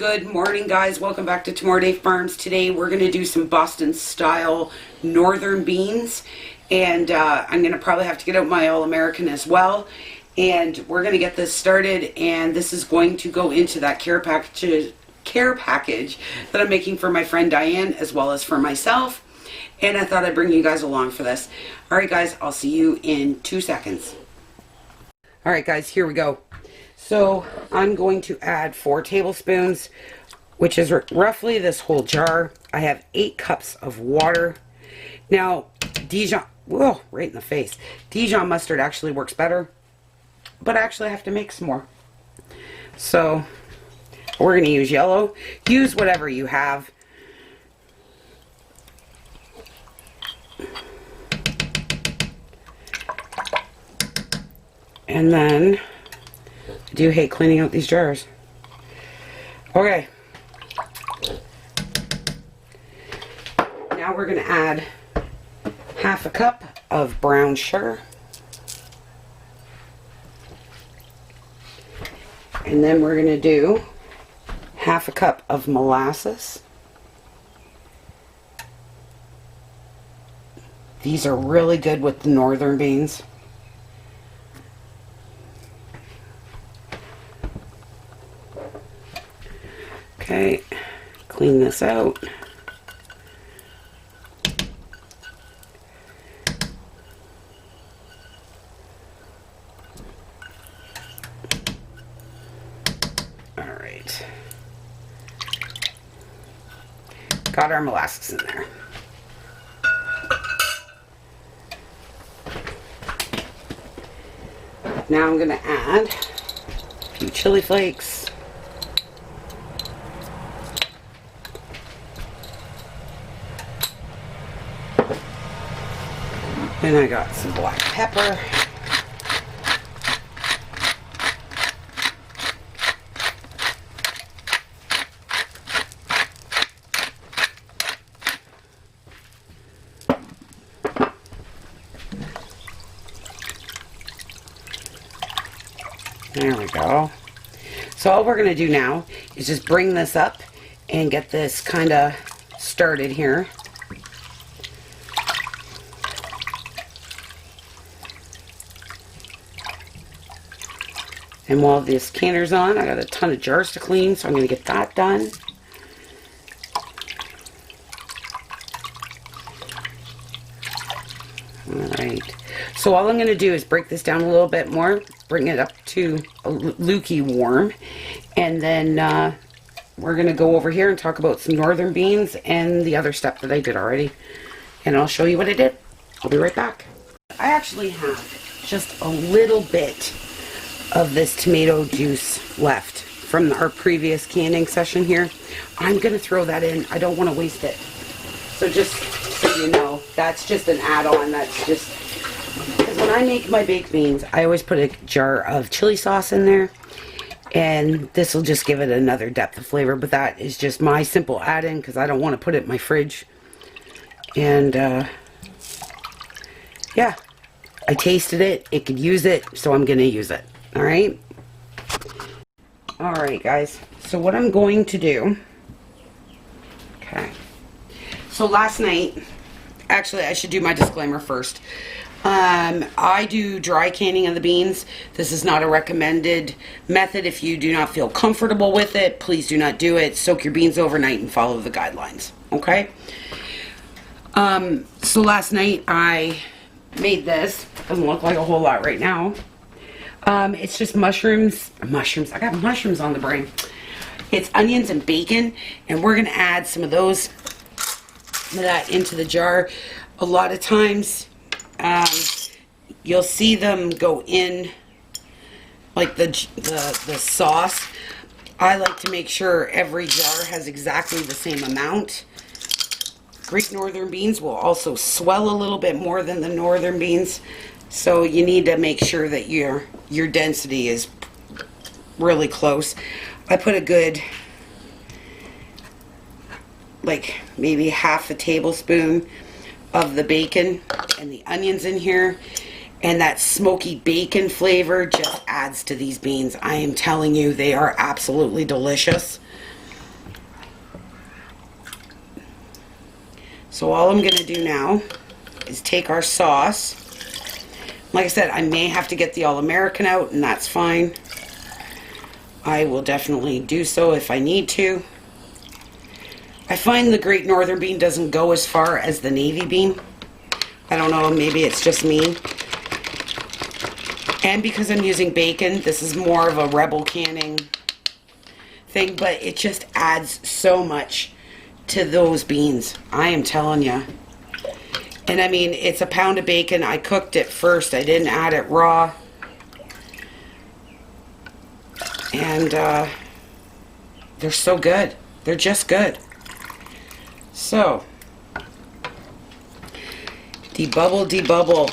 Good morning, guys. Welcome back to Tomorrow Day Farms. Today we're going to do some Boston style northern beans, and I'm going to probably have to get out my All-American as well, and we're going to get this started. And this is going to go into that care package that I'm making for my friend Diane as well as for myself, and I thought I'd bring you guys along for this. Alright guys, I'll see you in 2 seconds. Alright guys, here we go. So I'm going to add 4 tablespoons, which is roughly this whole jar. I have 8 cups of water. Now, Dijon, whoa, right in the face. Dijon mustard actually works better, but I actually have to make some more. So we're going to use yellow. Use whatever you have. And then I do hate cleaning out these jars. Okay. Now we're going to add half a cup of brown sugar. And then we're going to do half a cup of molasses. These are really good with the northern beans. Okay, clean this out. All right. Got our molasses in there. Now I'm going to add a few chili flakes. And I got some black pepper. There we go. So all we're going to do now is just bring this up and get this kind of started here. And while this canner's on, I got a ton of jars to clean, so I'm going to get that done. Alright, so all I'm going to do is break this down a little bit more, bring it up to a lukewarm, and then we're going to go over here and talk about some northern beans and the other step that I did already. And I'll show you what I did. I'll be right back. I actually have just a little bit of this tomato juice left from our previous canning session here. I'm going to throw that in. I don't want to waste it. So just so you know, that's just an add-on. That's just, because when I make my baked beans, I always put a jar of chili sauce in there. And this will just give it another depth of flavor. But that is just my simple add-in because I don't want to put it in my fridge. And yeah, I tasted it. It could use it, so I'm going to use it. Alright? Alright guys, so what I'm going to do, okay, so last night, actually I should do my disclaimer first. I do dry canning of the beans. This is not a recommended method. If you do not feel comfortable with it, please do not do it. Soak your beans overnight and follow the guidelines, okay? So last night I made this. Doesn't look like a whole lot right now. It's just mushrooms, I got mushrooms on the brain. It's onions and bacon, and we're going to add some of that into the jar. A lot of times, you'll see them go in like the sauce. I like to make sure every jar has exactly the same amount. Greek northern beans will also swell a little bit more than the northern beans. So you need to make sure that your density is really close. I put a good, like maybe half a tablespoon of the bacon and the onions in here. And that smoky bacon flavor just adds to these beans. I am telling you, they are absolutely delicious. So all I'm going to do now is take our sauce. Like I said, I may have to get the All-American out, and that's fine. I will definitely do so if I need to. I find the Great Northern Bean doesn't go as far as the Navy bean. I don't know, maybe it's just me. And because I'm using bacon, this is more of a rebel canning thing, but it just adds so much to those beans. I am telling you. And I mean, it's a pound of bacon. I cooked it first. I didn't add it raw. And they're so good. They're just good. So, debubble, debubble.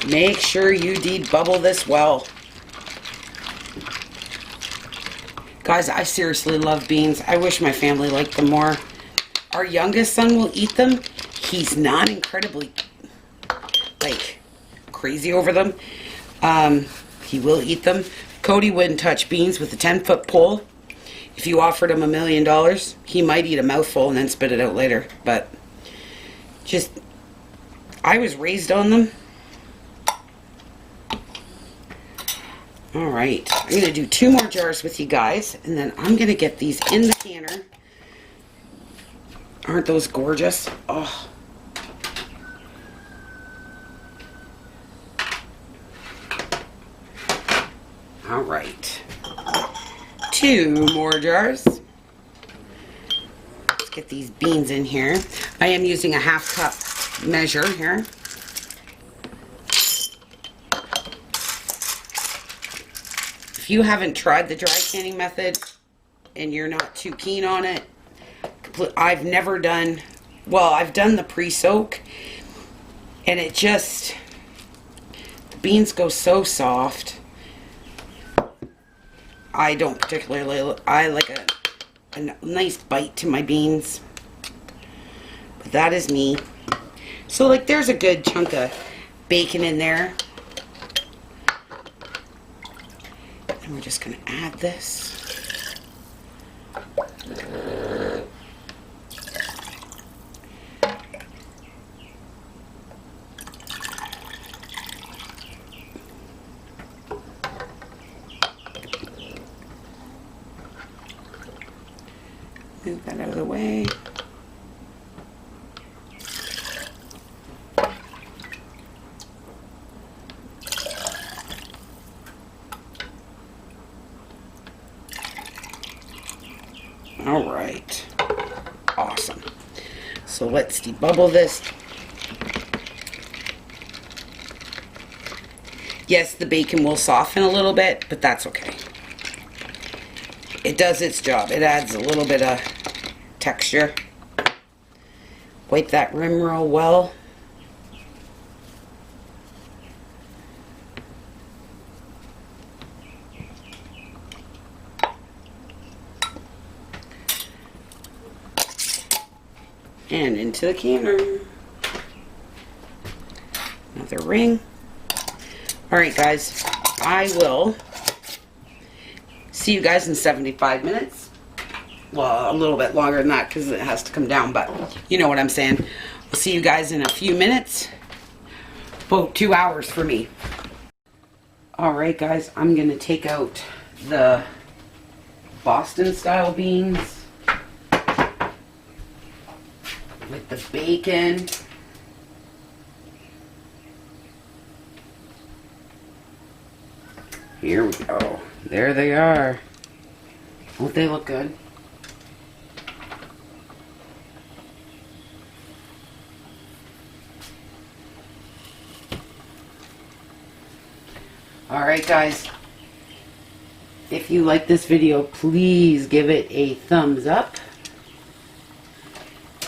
Make sure you debubble this well. Guys, I seriously love beans. I wish my family liked them more. Our youngest son will eat them. He's not incredibly, like, crazy over them. He will eat them. Cody wouldn't touch beans with a 10-foot pole. If you offered him $1 million, he might eat a mouthful and then spit it out later. But just, I was raised on them. Alright, I'm going to do 2 more jars with you guys, and then I'm going to get these in the canner. Aren't those gorgeous? Oh. Alright. 2 more jars. Let's get these beans in here. I am using a 1/2 cup measure here. If you haven't tried the dry canning method and you're not too keen on it, I've never done, well, I've done the pre-soak, and it just, the beans go so soft. I don't particularly, I like a nice bite to my beans, but that is me. So like there's a good chunk of bacon in there. And we're just going to add this. Move that out of the way. All right. Awesome. So let's debubble this. Yes, the bacon will soften a little bit, but that's okay. It does its job. It adds a little bit of texture. Wipe that rim real well. And into the canner. Another ring. Alright guys, I will see you guys in 75 minutes. Well, a little bit longer than that because it has to come down, but you know what I'm saying. I'll see you guys in a few minutes. About 2 hours for me. Alright guys, I'm going to take out the Boston style beans with the bacon. Here we go. There they are. Don't they look good? Alright guys, if you like this video, please give it a thumbs up.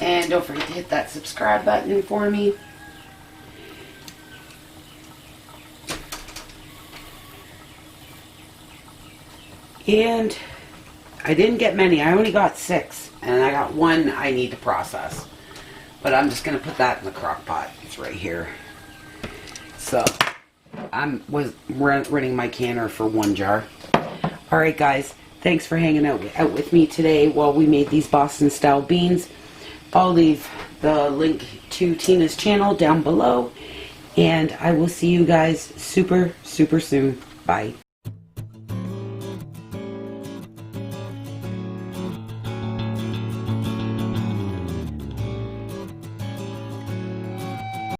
And don't forget to hit that subscribe button for me. And I didn't get many. I only got 6. And I got 1 I need to process. But I'm just going to put that in the crock pot. It's right here. So, I was running my canner for 1 jar. Alright guys, thanks for hanging out with me today while we made these Boston style beans. I'll leave the link to Tina's channel down below. And I will see you guys super, super soon. Bye.